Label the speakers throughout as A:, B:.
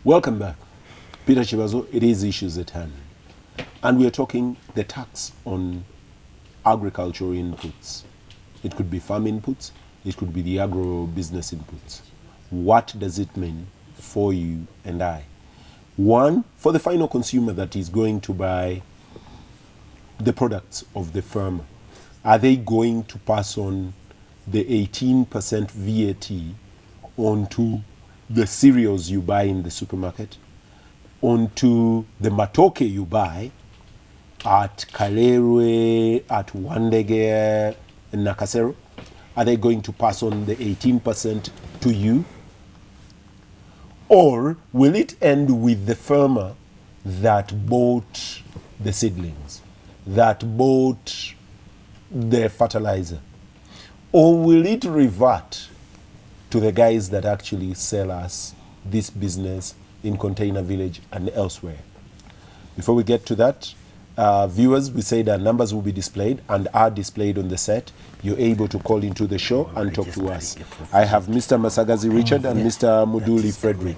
A: Welcome back. Peter Chibazo, it is Issues at Hand. And we are talking the tax on agricultural inputs. It could be farm inputs, it could be the agro-business inputs. What does it mean for you and I? One, for the final consumer that is going to buy the products of the farmer, are they going to pass on the 18% VAT onto the cereals you buy in the supermarket, onto the matoke you buy at Kalerwe, at Wandege, and Nakasero? Are they going to pass on the 18% to you? Or will it end with the farmer that bought the seedlings, that bought the fertilizer? Or will it revert to the guys that actually sell us this business in Container Village and elsewhere? Before we get to that, viewers, we say that numbers will be displayed and are displayed on the set. You're able to call into the show and talk to us. I have Mr. Masagazi Richard and Mr. Muduli Frederick.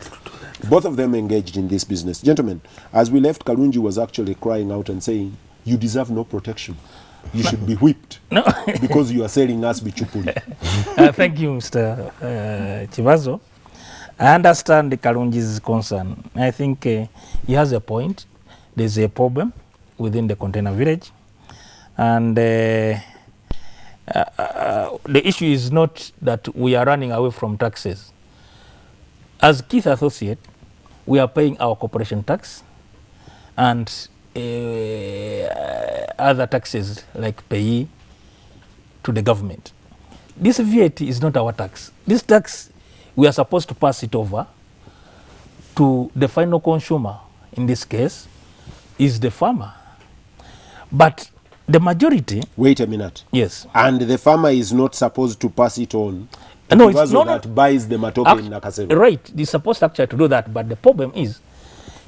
A: Both of them engaged in this business. Gentlemen, as we left, Kalunji was actually crying out and saying, you deserve no protection. You should be whipped because you are selling us bichupuli.
B: Thank you, Mr. Chibazo. I understand Kalunji's concern. I think he has a point. There's a problem within the Container Village. And the issue is not that we are running away from taxes. As Keith Associate, we are paying our corporation tax and other taxes like pay to the government. This VAT is not our tax. This tax, we are supposed to pass it over to the final consumer. In this case, is the farmer. But the majority... Wait
A: a minute.
B: Yes.
A: And the farmer is not supposed to pass it on to
B: no, it's not
A: that buys the matoke in Nakasero.
B: Right. They're supposed actually to do that. But the problem is,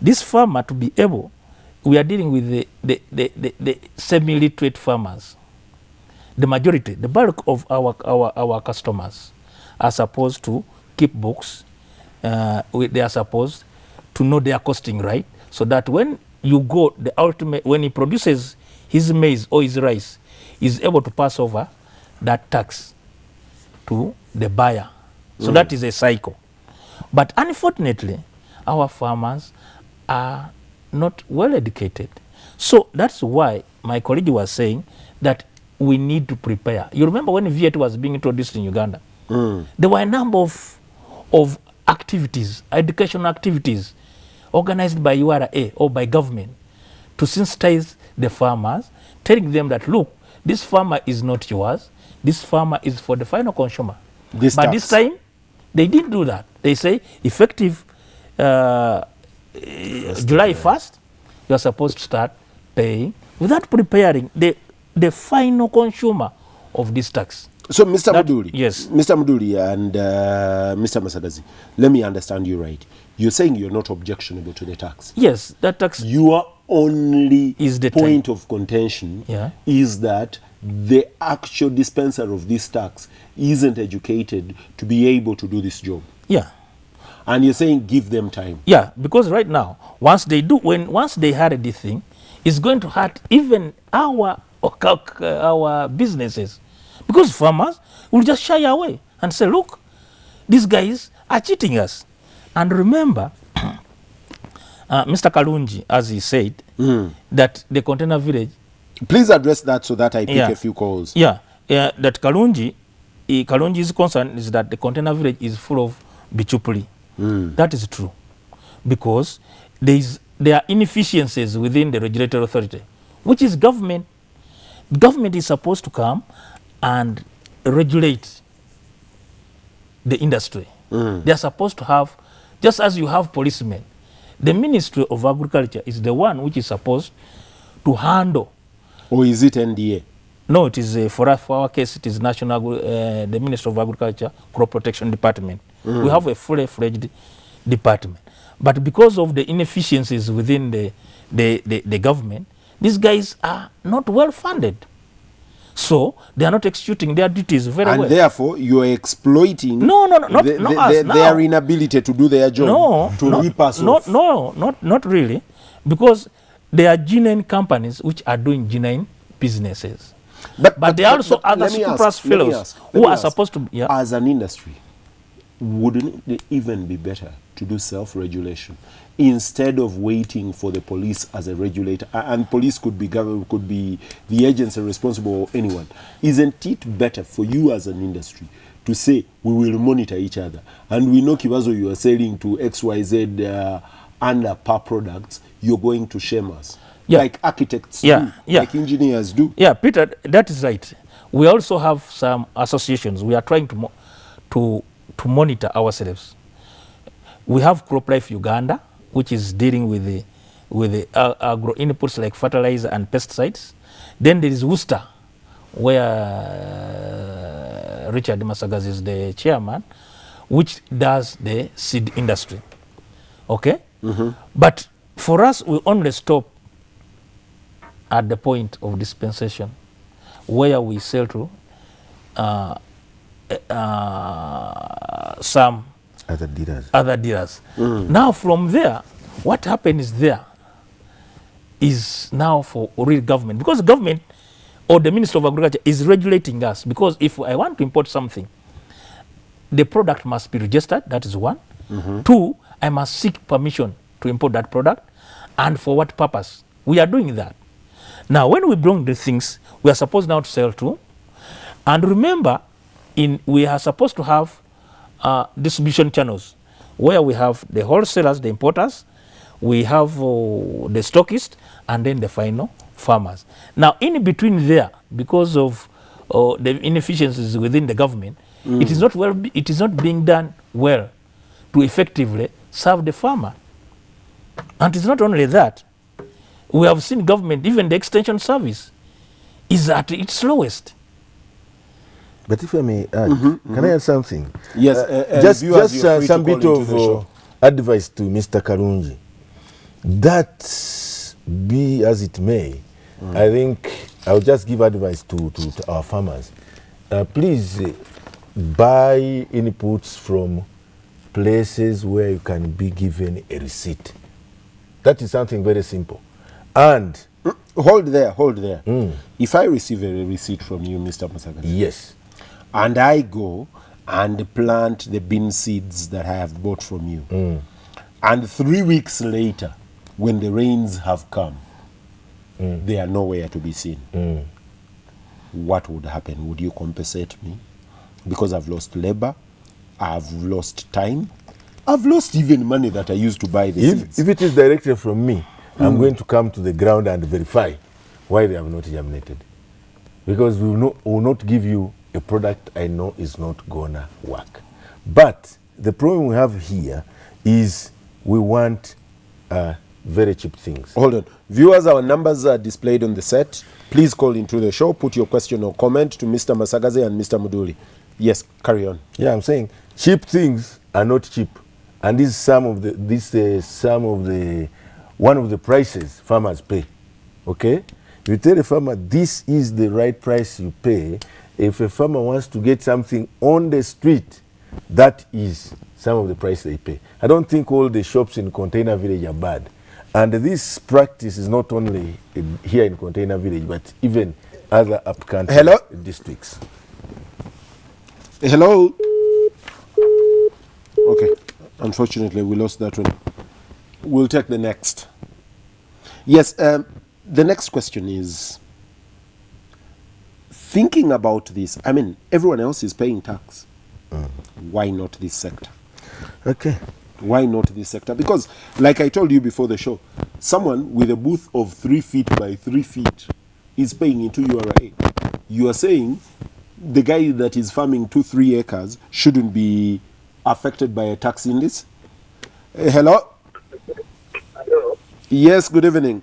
B: this farmer to be able... We are dealing with the semi-literate farmers. The majority, the bulk of our customers are supposed to keep books. They are supposed to know their costing right, so that when you go, the ultimate, when he produces his maize or his rice, he's able to pass over that tax to the buyer. So that is a cycle. But unfortunately, our farmers are not well educated. So that's why my colleague was saying that we need to prepare. You remember when VAT was being introduced in Uganda? There were a number of activities, educational activities, organized by URA or by government to sensitize the farmers, telling them that, look, this farmer is not yours, this farmer is for the final consumer. But this time, they didn't do that. They say, effective July 1st, you are supposed to start paying without preparing the final consumer of this tax.
A: So, Mr. Muduli,
B: yes,
A: Mr. Muduli and Mr. Masagazi, let me understand you right. You're saying you're not objectionable to the tax.
B: Yes, that tax.
A: Your only point of contention is that the actual dispenser of this tax isn't educated to be able to do this job.
B: Yeah.
A: And you're saying give them time.
B: Yeah, because right now, once they hurt this thing, it's going to hurt even our businesses. Because farmers will just shy away and say, look, these guys are cheating us. And remember, Mr. Kalunji, as he said, that the Container Village...
A: Please address that so that I pick a few calls.
B: Yeah, that Kalunji's concern is that the Container Village is full of bichupuli. That is true. Because there are inefficiencies within the regulatory authority, which is government. Government is supposed to come and regulate the industry. They are supposed to have, just as you have policemen, the Ministry of Agriculture is the one which is supposed to handle.
A: Or is it NDA?
B: No, it is for our case, it is the Ministry of Agriculture Crop Protection Department. We have a fully-fledged department. But because of the inefficiencies within the government, these guys are not well funded. So they are not executing their duties very
A: And
B: well.
A: therefore, you are exploiting
B: No, not us now.
A: their inability to do their job, rip us off.
B: Not really, because they are genuine companies which are doing genuine businesses. But there are also other super fellows who are supposed to be. Yeah.
A: As an industry, wouldn't it even be better to do self-regulation instead of waiting for the police as a regulator? And police could be government, could be the agency responsible, or anyone. Isn't it better for you as an industry to say we will monitor each other, and we know Kibazo, you are selling to XYZ under par products, you're going to shame us, like architects do, like engineers do.
B: Yeah, Peter, that is right. We also have some associations. We are trying to monitor ourselves. We have CropLife Uganda, which is dealing with the agro inputs like fertilizer and pesticides. Then there is Worcester, where Richard Masagas is the chairman, which does the seed industry. Okay? But for us, we only stop at the point of dispensation, where we sell to some other dealers. Now from there, what happens there is now for real government, because the government or the Minister of Agriculture is regulating us. Because if I want to import something, the product must be registered. That is one. 2, I must seek permission to import that product, and for what purpose? We are doing that. Now, when we bring the things, we are supposed now to sell to, and remember, we are supposed to have distribution channels where we have the wholesalers, the importers, we have the stockists, and then the final farmers. Now, in between there, because of the inefficiencies within the government, it is not being done well to effectively serve the farmer. And it's not only that. We have seen government, even the extension service, is at its lowest.
C: But if I may add, can I add something?
A: Yes,
C: just some bit of advice to Mr. Karungi. That be as it may, I think I'll just give advice to our farmers. Please buy inputs from places where you can be given a receipt. That is something very simple. And
A: hold there. If I receive a receipt from you, Mr. Masagas,
C: yes,
A: and I go and plant the bean seeds that I have bought from you, and 3 weeks later, when the rains have come, they are nowhere to be seen, what would happen? Would you compensate me? Because I've lost labor, I've lost time, I've lost even money that I used to buy the seeds.
C: If it is directly from me, I'm going to come to the ground and verify why they have not germinated. Because we will not give you a product I know is not gonna work. But the problem we have here is we want very cheap things.
A: Hold on. Viewers, our numbers are displayed on the set. Please call into the show, put your question or comment to Mr. Masagaze and Mr. Muduli. Yes, carry on.
C: Yeah, I'm saying cheap things are not cheap. And this is one of the prices farmers pay. Okay? You tell a farmer this is the right price you pay. If a farmer wants to get something on the street, that is some of the price they pay. I don't think all the shops in Container Village are bad. And this practice is not only here in Container Village, but even other up-country districts.
A: Hello? Okay. Unfortunately, we lost that one. We'll take the next. Yes, the next question is, thinking about this, I mean, everyone else is paying tax. Why not this sector?
C: Okay.
A: Why not this sector? Because, like I told you before the show, someone with a booth of 3 feet by 3 feet is paying into URA. You are saying the guy that is farming 2-3 acres shouldn't be affected by a tax in this? Hello?
D: Hello?
A: Yes, good evening.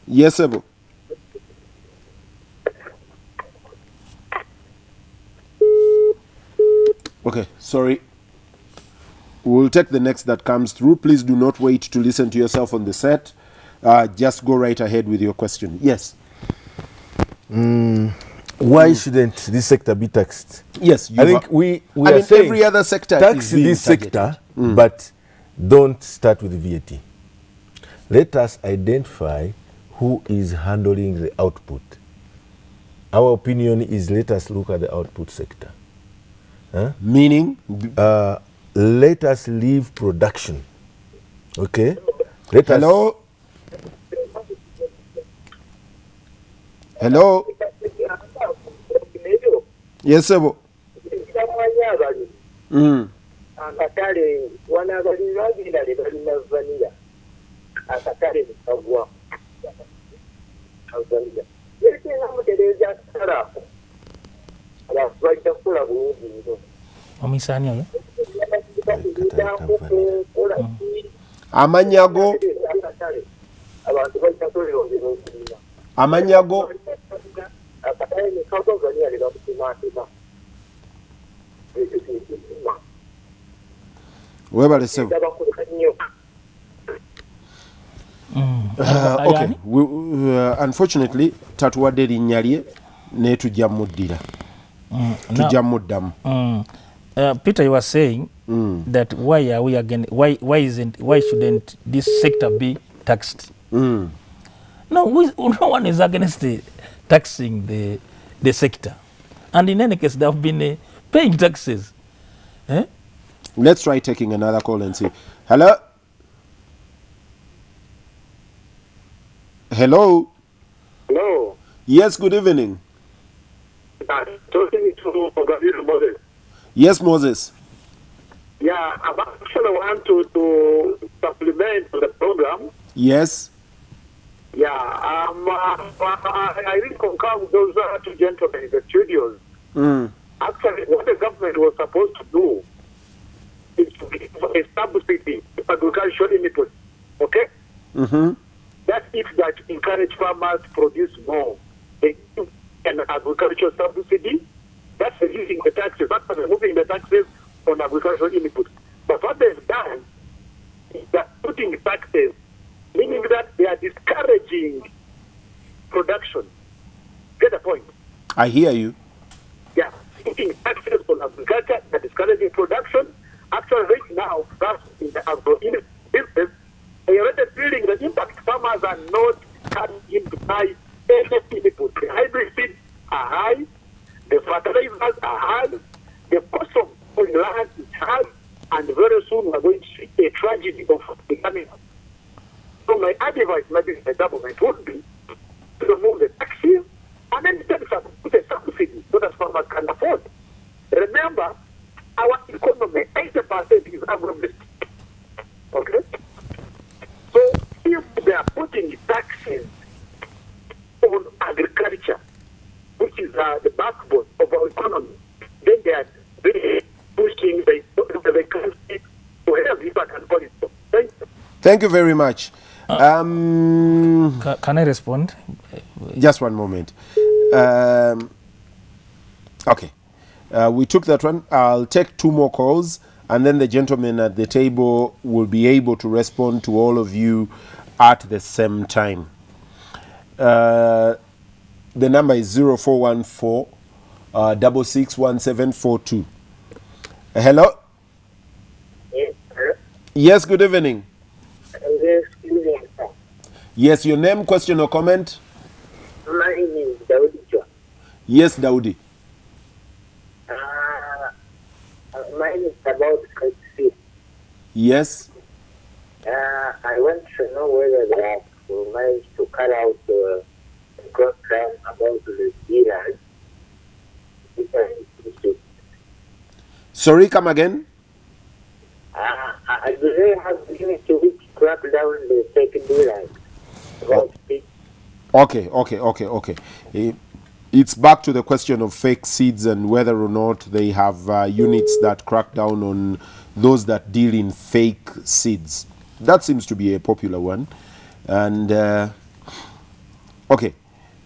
A: Yes, Ebo. Okay, sorry. We'll take the next that comes through. Please do not wait to listen to yourself on the set. Just go right ahead with your question. Yes.
C: Why shouldn't this sector be taxed?
A: Yes.
C: I think we
A: I
C: are
A: mean,
C: saying
A: every other sector
C: tax
A: is being
C: this
A: targeted.
C: sector, but don't start with VAT. Let us identify who is handling the output. Our opinion is let us look at the output sector.
A: Meaning?
C: Let us leave production. Okay? Let us
A: Hello? Hello? Yes, sir.
D: akatale wanaabalimi bagenda ne balina vanira akatale nekagwa vanira yekenga mutereeza akatale ako abantu bajja kukola bulungi nnyo
B: Omisani oyo.
A: Amanyago.
D: abantu bajja kweyongera okulima
A: Amanyago.
D: akatale nekagwa vanira ne bamutematema ekyo kyekituma
A: Webale sebo.
D: bakoleka nnyo.
A: Okay. Unfortunately, tatuwadde erinnya lye naye tujja muddira. Tujja muddamu.
B: Peter, you were saying that why are we again? Why shouldn't this sector be taxed? No, no one is against taxing the sector, and in any case, they have been paying taxes.
A: Let's try taking another call and see. Hello? Hello?
D: Hello.
A: Yes, good evening.
D: Talking to Gabriel Moses.
A: Yes, Moses.
D: Yeah, I actually want to supplement the program.
A: Yes.
D: Yeah, I really concur with those two gentlemen in the studios. Actually, what the government was supposed to do is to give a subsidy to agricultural inputs. Okay? That if that encourage farmers to produce more, they give an agricultural subsidy. That's reducing the taxes. That's removing the taxes on agricultural inputs. But what they've done is that putting taxes, meaning that they are discouraging production. Get the point?
A: I hear you.
D: Yeah, putting taxes on agriculture, they're discouraging production. Actually, right now, that's in the agro business, they are already feeling the impact. Farmers are not coming in to buy any input. The hybrid seeds are high, the fertilizers are high, the cost of land is high, and very soon we're going to see a tragedy of becoming. So my advice, maybe the government would be to remove the taxes and then put a subsidy so that farmers can afford. Remember, our economy, 80% is agro-based. Okay? So if they are putting taxes on agriculture, which is the backbone of our economy, then they are really pushing the country to help if I can call it so. Thank you.
A: Thank you very much.
B: Can I respond?
A: Just one moment. Okay. We took that one. I'll take two more calls, and then the gentleman at the table will be able to respond to all of you at the same time. The number is 0414 661742. Hello?
D: Yes, sir.
A: Yes, good evening.
D: Yes, evening, sir.
A: Yes, your name, question or comment?
D: My name is Daudi Chua.
A: Yes, Daudi.
D: Mine is about seed.
A: Yes.
D: I want to know whether they have managed to cut out the program about the dealers.
A: Sorry, come again?
D: Do they have begun to which crack down the fake dealers? About seed?
A: Okay. It's back to the question of fake seeds and whether or not they have units that crack down on those that deal in fake seeds. That seems to be a popular one. And, okay.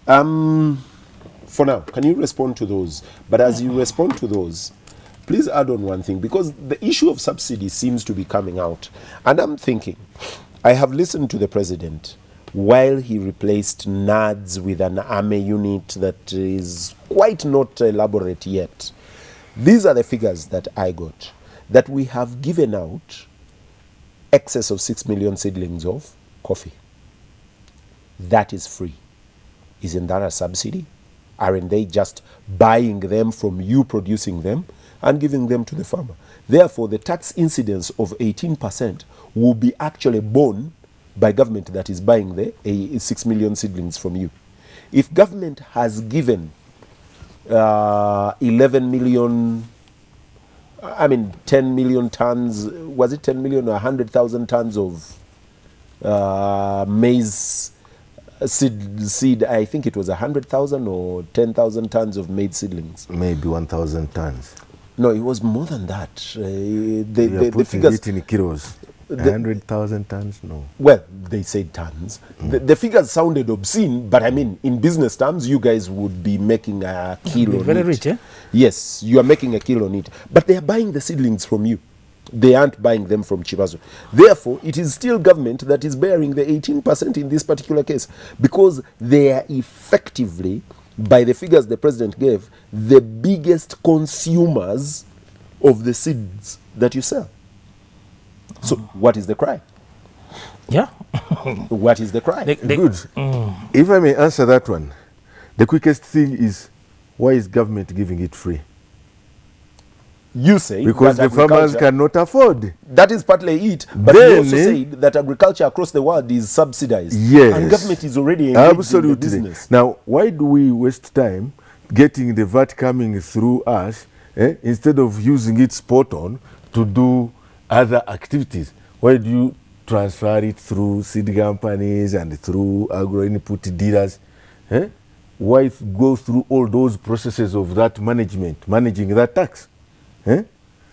A: For now, can you respond to those? But as you respond to those, please add on one thing, because the issue of subsidy seems to be coming out. And I'm thinking, I have listened to the president while he replaced NADS with an army unit that is quite not elaborate yet. These are the figures that I got, that we have given out excess of 6 million seedlings of coffee. That is free. Isn't that a subsidy? Aren't they just buying them from you producing them and giving them to the farmer? Therefore, the tax incidence of 18% will be actually borne by government that is buying the 6 million seedlings from you. If government has given 11 million, 10 million tons, was it 10 million or 100,000 tons of maize seed, I think it was 100,000 or 10,000 tons of maize seedlings.
C: Maybe 1,000 tons.
A: No, it was more than that.
C: The figures it in kilos. 100,000 tons? No.
A: Well, they said tons. The figures sounded obscene, but I mean, in business terms, you guys would be making a kilo.
B: Very rich, eh?
A: Yes, you are making a kilo on it. But they are buying the seedlings from you. They aren't buying them from Chibazo. Therefore, it is still government that is bearing the 18% in this particular case, because they are effectively, by the figures the president gave, the biggest consumers of the seeds that you sell. So, what is the cry?
B: Yeah.
A: What is the cry?
C: Good. If I may answer that one, the quickest thing is, why is government giving it free?
A: You say
C: because the farmers cannot afford.
A: That is partly it, but
C: then,
A: you also said that agriculture across the world is subsidized.
C: Yes.
A: And government is already engaged in the business.
C: Now, why do we waste time getting the VAT coming through us instead of using it spot on to do other activities? Why do you transfer it through seed companies and through agro input dealers? Why go through all those processes of that managing that tax?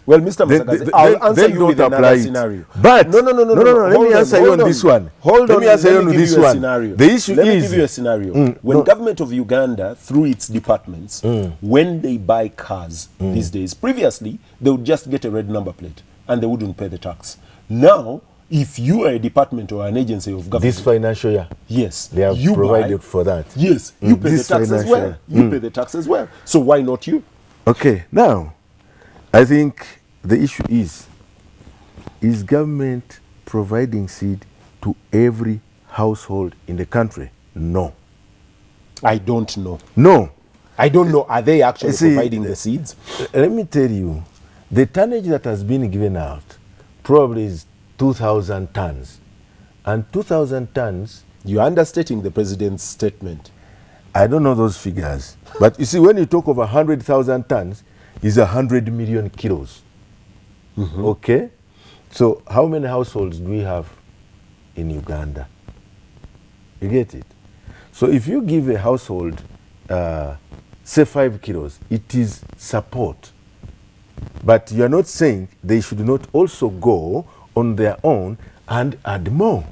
A: Well, Mr. Masakazi, I'll answer you with another scenario.
C: But
A: no.
C: Let me answer you on this one.
A: Let me
C: answer you on this one. The issue is,
A: let me give you a scenario. When government of Uganda, through its departments, when they buy cars these days, previously they would just get a red number plate and they wouldn't pay the tax. Now, if you are a department or an agency of government,
C: this financial year,
A: yes,
C: they have provided for that.
A: Yes, you pay the tax as well. You pay the tax as well. So why not you?
C: Okay, now, I think the issue is government providing seed to every household in the country? No.
A: I don't know.
C: No.
A: I don't know. Are they actually providing the seeds?
C: Let me tell you, the tonnage that has been given out probably is 2,000 tons. And 2,000 tons...
A: You're understating the president's statement.
C: I don't know those figures. But you see, when you talk of 100,000 tons, is 100 million kilos. Okay? So how many households do we have in Uganda? You get it? So if you give a household, say 5 kilos, it is support. But you are not saying they should not also go on their own and add more.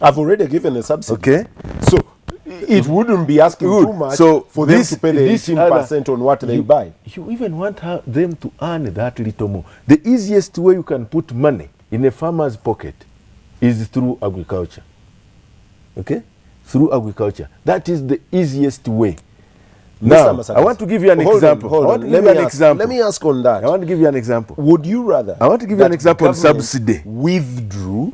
A: I've already given a subsidy.
C: Okay?
A: So it wouldn't be asking too much for them to pay the 18% on what they buy.
C: You even want them to earn that little more. The easiest way you can put money in a farmer's pocket is through agriculture. Okay? Through agriculture. That is the easiest way. Now, I want to give you an example.
A: Let me ask on that.
C: I want to give you an example.
A: Would you rather...
C: I want to give you an example of subsidy.
A: Withdrew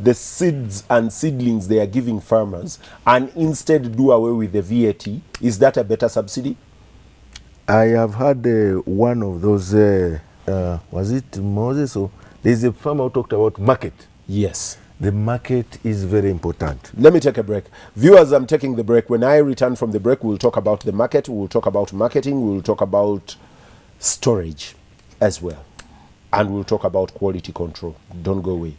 A: the seeds and seedlings they are giving farmers and instead do away with the VAT? Is that a better subsidy?
C: I have had one of those, was it Moses? Or there's a farmer who talked about market.
A: Yes.
C: The market is very important.
A: Let me take a break. Viewers, I'm taking the break. When I return from the break, we'll talk about the market, we'll talk about marketing, we'll talk about storage as well. And we'll talk about quality control. Don't go away.